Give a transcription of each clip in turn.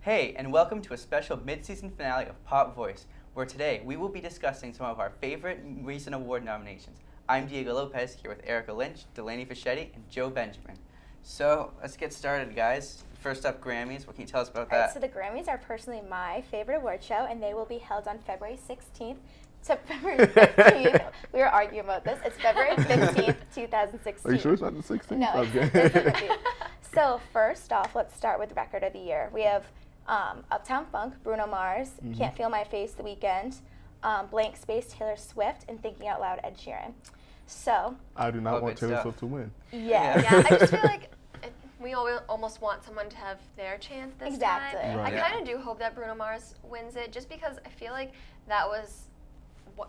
Hey, and welcome to a special mid-season finale of Pop Voice, where today we will be discussing some of our favorite recent award nominations. I'm Diego Lopez, here with Erica Lynch, Delaney Fischetti, and Joe Benjamin. So, let's get started, guys. First up, Grammys. What can you tell us about that? So the Grammys are personally my favorite award show, and they will be held on February 16th to February 15th. We were arguing about this. It's February 15th, 2016. Are you sure it's not the 16th? No, Okay. it's the 15th. So first off, let's start with Record of the Year. We have Uptown Funk, Bruno Mars, Can't Feel My Face, The Weeknd, Blank Space, Taylor Swift, and Thinking Out Loud, Ed Sheeran. So I do not want Taylor Swift to win. yeah. Yeah, I just feel like we almost want someone to have their chance this Exactly. time. Right. I kind of do hope that Bruno Mars wins it, just because I feel like that was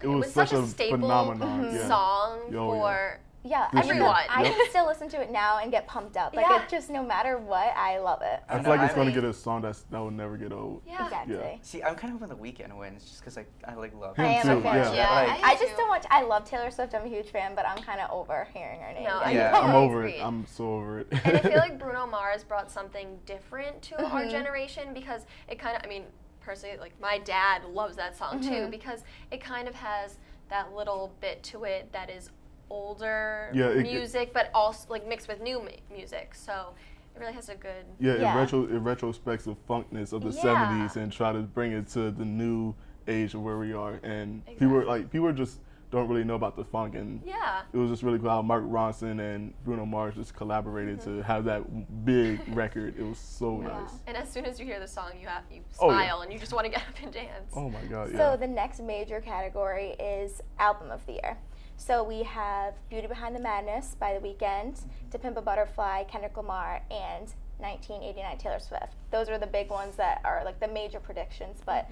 it was such such a a staple phenomenon, yeah. song Oh, yeah. for Yeah, This I mean, year. I Yep. can still listen to it now and get pumped up. Like, Yeah. it just, no matter what, I love it. I I feel like it's know. going to get a song that will never get old. yeah. Exactly. Yeah. See, I'm kind of hoping The Weeknd wins, just because I love Him I am too, a fan. yeah. Yeah, Like, I do just too. don't watch. I love Taylor Swift. I'm a huge fan, but I'm kind of over hearing her name. No, I Yeah. know. I'm over it. agree. I'm so over it. And I feel like Bruno Mars brought something different to our generation, because it kind of, I mean, personally, like, my dad loves that song too, because it kind of has that little bit to it that is older Yeah, music, but also like mixed with new music. So it really has a good. Yeah, Yeah. It retrospects the funkness of the Yeah. 70s and try to bring it to the new age of where we are. And Exactly. people just don't really know about the funk, and Yeah. it was just really cool how Mark Ronson and Bruno Mars just collaborated to have that big record. It was so Yeah. nice. And as soon as you hear the song, you Oh, yeah. smile and you just want to get up and dance. Oh my God, yeah. So the next major category is Album of the Year. So we have Beauty Behind the Madness by The Weeknd, To Pimp a Butterfly, Kendrick Lamar, and 1989 Taylor Swift. Those are the big ones that are like the major predictions, but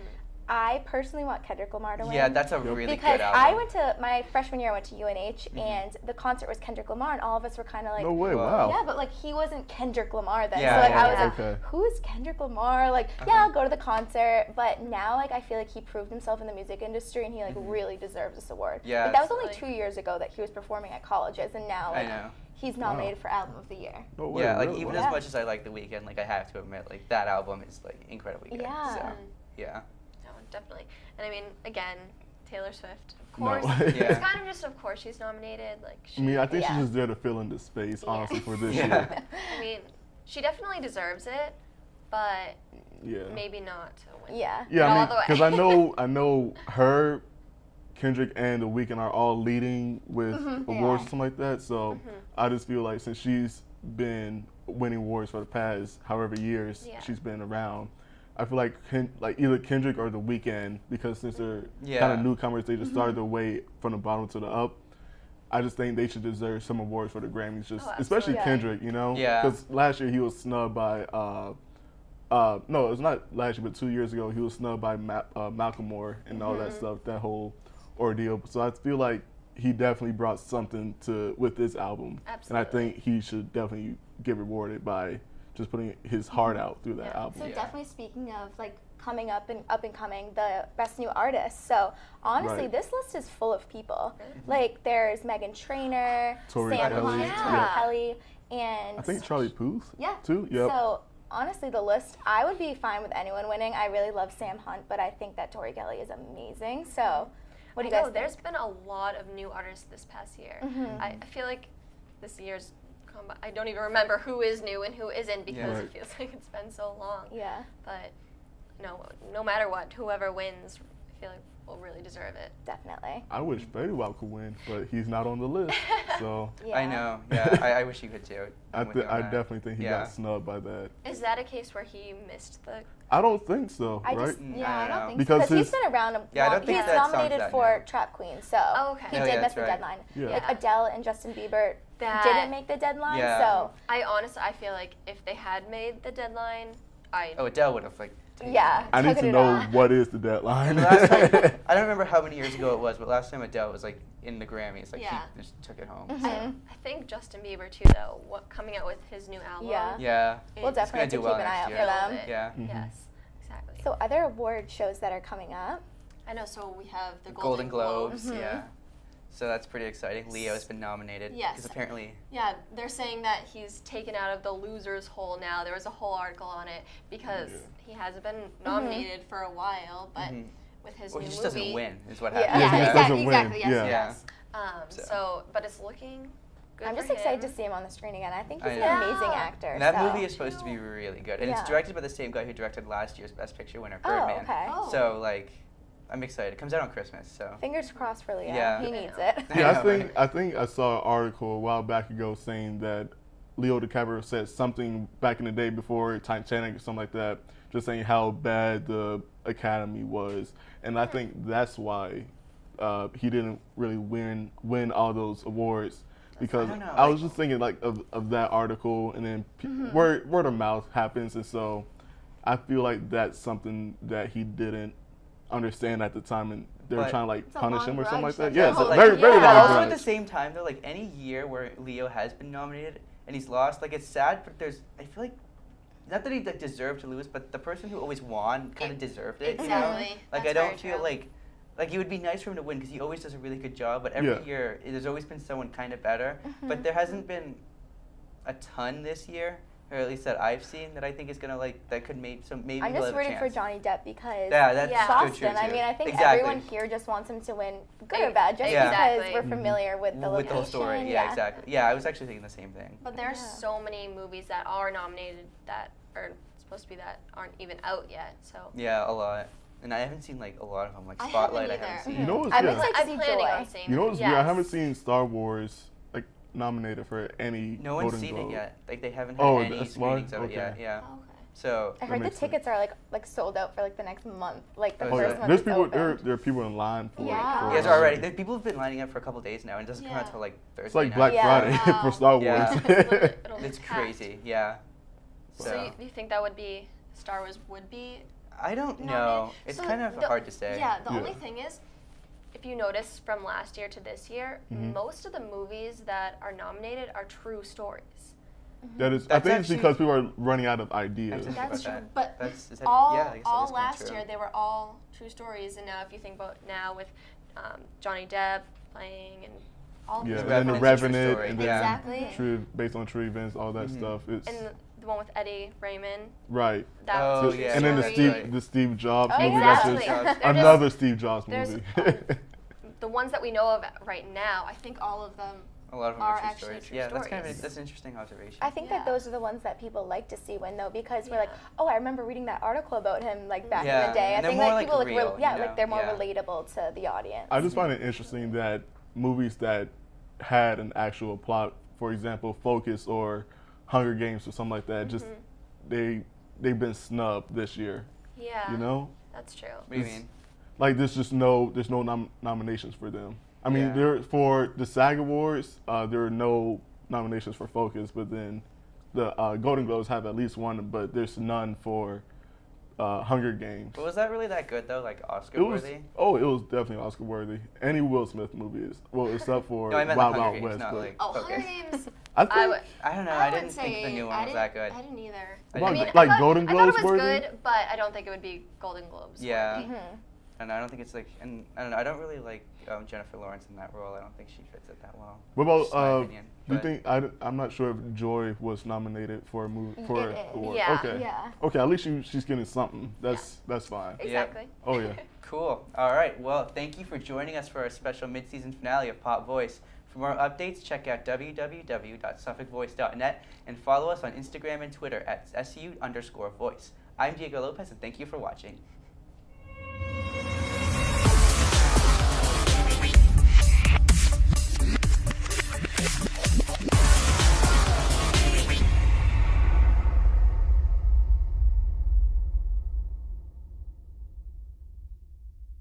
I personally want Kendrick Lamar to win. Yeah, that's a really because good album. I went to my freshman year. I went to UNH, and the concert was Kendrick Lamar, and all of us were kind of like, No way, Wow. wow. yeah, but like he wasn't Kendrick Lamar then. Yeah, so like yeah, I was yeah. like, Okay. who is Kendrick Lamar? Like, yeah, I'll go to the concert, but now like I feel like he proved himself in the music industry, and he like really deserves this award. Yeah, like, that was only absolutely. 2 years ago that he was performing at colleges, and now I like know. he's nominated for Album of the Year. No way, Yeah, like really? even Yeah. as much as I like The Weeknd, like I have to admit, like that album is like incredibly good. Yeah. So, yeah. No, definitely. And I mean, again, Taylor Swift, of No. course. Yeah. It's kind of just, of course, she's nominated. Like, I mean, I think Yeah. she's just there to fill in the space, honestly, for this Yeah. year. I mean, she definitely deserves it, but Yeah. maybe not to win. Yeah. Yeah, all I mean, the way. because I know her, Kendrick, and The Weeknd are all leading with awards Yeah. or something like that. So I just feel like since she's been winning awards for the past however years Yeah. she's been around, I feel like either Kendrick or The Weeknd, because since they're Yeah. kind of newcomers, they just started their way from the bottom to the up. I just think they should deserve some awards for the Grammys, just Oh, especially absolutely. Kendrick, you know? Yeah. Because last year he was snubbed by, no, it was not last year, but 2 years ago he was snubbed by Malcolm Moore and all that stuff, that whole ordeal. So I feel like he definitely brought something with this album, and I Absolutely. think he should definitely get rewarded by just putting his heart out through that Yeah. album. So Yeah. definitely speaking of like coming up and coming, the best new artists. So honestly, Right. this list is full of people. Like there's Meghan Trainor, Tori Sam Kelly, Hunt, yeah. Tori Kelly, and I think Charlie Puth, yeah. too. Yep. So honestly, the list, I would be fine with anyone winning. I really love Sam Hunt, but I think that Tori Kelly is amazing. So what do you I guys know, think? there's been a lot of new artists this past year. I feel like this year's gone by. I don't even remember who is new and who isn't, because Right. it feels like it's been so long. Yeah, But no matter what, whoever wins, I feel like will really deserve it. definitely. I wish Fetty Wap could win, but he's not on the list. So Yeah. I know. Yeah, I wish you could too. I'm with you on I that. definitely think he Yeah. got snubbed by that. Is that a case where he missed the? I don't think so, I right? just, Mm, yeah, I I don't don't think Because so. Because he's his- been around a Yeah, I long. don't think He's that song's nominated that for new. Trap Queen, so Oh, okay. he Oh, did yeah, miss that's the right. deadline. Yeah. Like Yeah. Adele and Justin Bieber That- didn't make the deadline, Yeah. so I feel like if they had made the deadline, Oh, Adele would have like. taken yeah. it. I need took to it know off. what is the deadline. Last time, I don't remember how many years ago it was, but last time Adele was like in the Grammys, like Yeah. he just took it home. Mhm. I think Justin Bieber too, though. Coming out with his new album. Yeah. Yeah. We'll it's definitely gonna have to do keep well an eye next out year. for nailed them. it. Yeah. Yes. Exactly. So other award shows that are coming up. I know. So we have the Golden Globes. Mhm. Yeah. So that's pretty exciting. Leo's been nominated. Yes. Because apparently. Yeah, they're saying that he's taken out of the loser's hole now. There was a whole article on it because he hasn't been nominated for a while, but with his Well, new he just movie. doesn't win, is what Yeah. happens. Yeah, he just doesn't exactly. win. Yes, Yeah. yes. So. But it's looking good. I'm for just excited to him. see him on the screen again. I think he's I an know. amazing actor. And that so. movie is supposed to be really good. And it's Yeah. directed by the same guy who directed last year's Best Picture winner, Oh, Birdman. okay. Oh. So, like, I'm excited. It comes out on Christmas, so. Fingers crossed for Leo. Yeah. He needs it. Yeah, I know, I think I saw an article a while back ago saying that Leo DiCaprio said something back in the day before Titanic or something like that, just saying how bad the Academy was, and I think that's why he didn't really win all those awards, because I don't know, I was like- just thinking like of that article, and then word of mouth happens, and so I feel like that's something that he didn't understand at the time, and they were But- trying to like It's a punish long him or something grudge like that. that Yeah, they're it's a holding. very very Yeah. But long also at grudge. the same time, though, like any year where Leo has been nominated and he's lost, like it's sad, but I feel like, not that he like deserved to lose, but the person who always won kind of deserved it. You know? Exactly. Like That's I don't very feel true. like it would be nice for him to win because he always does a really good job. But every Yeah. year, there's always been someone kind of better. But there hasn't been a ton this year, or at least that I've seen, that I think is gonna that could maybe maybe I'm he'll just have a rooting for chance. Johnny Depp because Yeah, that's Yeah. good too. Boston. I mean, I think exactly. everyone here just wants him to win, good or bad, just Exactly. because we're familiar with the with location. the whole story. Yeah, exactly. Yeah, I was actually thinking the same thing. But there are Yeah. so many movies that are nominated that are supposed to be that aren't even out yet. So Yeah, a lot. And I haven't seen like a lot of them, like I Spotlight. haven't I haven't either. seen. You know what's I'm yeah. excited to I'm see planning Joy. on seeing. You know what's weird? I Yes. haven't seen Star Wars like nominated for any. No one's Golden seen Globe. it yet. Like they haven't had Oh, any that's why? screenings of it yet. Okay. Yeah. Oh, okay. So I heard the makes sense. tickets are like sold out for like the next month, like the Oh, Oh, first yeah. month. There's it's people. opened. There are people in line for. Yeah. For, yes, already. People have been lining up for a couple days now, and it doesn't come out Yeah. till like Thursday. It's like night. Black Yeah. Friday Wow. for Star Wars. Yeah. It'll be It's packed. crazy. Yeah. So you think that would be Star Wars would be I don't know. nominated? It's So kind of the- hard to say. Yeah, the Yeah. only thing is, if you notice from last year to this year, most of the movies that are nominated are true stories. That is. I That's think it's actually- because people are running out of ideas. That's That's about true. that. But That's- is that- all yeah, I guess that all is kinda last true. year they were all true stories, and now if you think about now with Johnny Depp playing and all Yeah, these and then the Revenant's a true Revenant, story, and then Exactly. true based on true events, all that Mhm. stuff. It's and the one with Eddie Raymond. right. That Oh, was a true yeah, and then the that's story. Steve right. the Steve Jobs Oh, movie. Exactly. That's They're just just- another Steve Jobs there's, movie. The ones that we know of right now, I think all of them. A lot of them are are true actually stories. true Yeah, that's kind of stories. that's an interesting observation. I think Yeah. that those are the ones that people like to see win though, because we're like, Yeah. oh, I remember reading that article about him like back in Yeah, the day. I and they're think more, like like, people real, yeah, you know? like they're more Yeah. relatable to the audience. I just find it interesting that movies that had an actual plot, for example, Focus or Hunger Games or something like that, just they've been snubbed this year. Yeah. You know, That's true. What do you it's- mean? like there's no nominations for them. I mean, Yeah. there for the SAG Awards, there are no nominations for Focus, but then the Golden Globes have at least one, but there's none for Hunger Games. But was that really that good though? Like Oscar It was worthy? it was definitely Oscar worthy. Any Will Smith movie is except for No, I meant Wild the Hunger Wild Games, West. not but like Oh, Focus. Hunger Games. I think I would. I don't know. I didn't think the new one was that good. I didn't either. I Well, didn't like I thought, Golden I thought Globes it was worthy? good, but I don't think it would be Golden Globes. Yeah. worthy. And I don't think it's like, and I don't know. I don't really like Jennifer Lawrence in that role. I don't think she fits it that well. What about Just my opinion, do you but- think I'm not sure if Joy was nominated for a movie for It an is. award. Yeah. Okay. Yeah. Okay, at least she's getting something. That's fine. Exactly. Oh yeah. Cool. All right. Well, thank you for joining us for our special mid-season finale of Pop Voice. For more updates, check out www.suffolkvoice.net and follow us on Instagram and Twitter at SU_voice. I'm Diego Lopez, and thank you for watching.